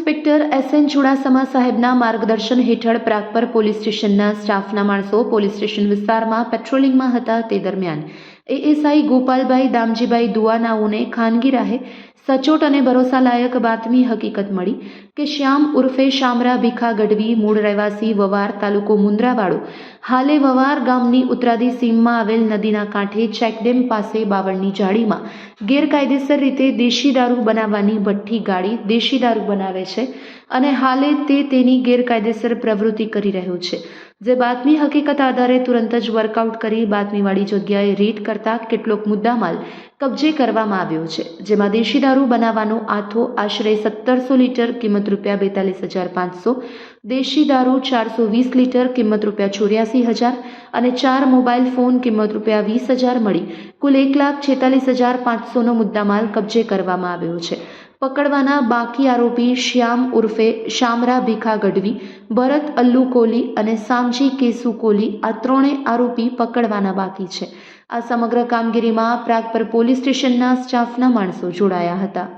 Inspector એસ.એન. Chudasama સાહેબના માર્ગદર્શન હેઠળ પ્રાગપર પોલીસ સ્ટેશનના સ્ટાફના માણસો પોલીસ સ્ટેશન વિસ્તારમાં પેટ્રોલિંગમાં હતા તે દરમિયાન એએસઆઈ ગોપાલભાઈ દામજીભાઈ દુઆનાઓને ખાનગી રાહે સચોટ અને ભરોસાલાયક બાતમી હકીકત મળી કે શ્યામ ઉર્ફે શામરા ભીખા ગઢવી મૂળ રહેવાસી વવાર તાલુકો મુન્દ્રાવાડો હાલે વવાર ગામની ઉત્તરાદી સીમમાં આવેલ નદીના કાંઠે ચેકડેમ પાસે બાવળની જાળીમાં ગેરકાયદેસર રીતે દેશી દારૂ બનાવવાની ભઠ્ઠી ગાળી દેશી દારૂ બનાવે છે અને હાલે તે તેની ગેરકાયદેસર પ્રવૃત્તિ કરી રહ્યો છે, જે બાતમી હકીકત આધારે તુરંત જ વર્કઆઉટ કરી બાતમીવાળી જગ્યાએ રેડ કરતા કેટલોક મુદ્દામાલ કબજે કરવામાં આવ્યો છે, જેમાં દેશી દારૂ બનાવવાનો આથો આશરે 1700 લીટર કિંમત ₹42,500, દેશી દારૂ 420 લીટર કિંમત ₹84,000 અને 4 મોબાઈલ ફોન કિંમત ₹20,000 મળી કુલ 1,46,500નો મુદ્દામાલ કબજે કરવામાં આવ્યો છે. પકડવાના બાકી આરોપી શ્યામ ઉર્ફે શામરા ભીખા ગઢવી, ભરત અલ્લુ કોલી અને સામજી કેસુ કોલી આ ત્રણેય આરોપી પકડવાના બાકી છે. આ સમગ્ર કામગીરીમાં પ્રાગપર પોલીસ સ્ટેશનના સ્ટાફના માણસો જોડાયા હતા.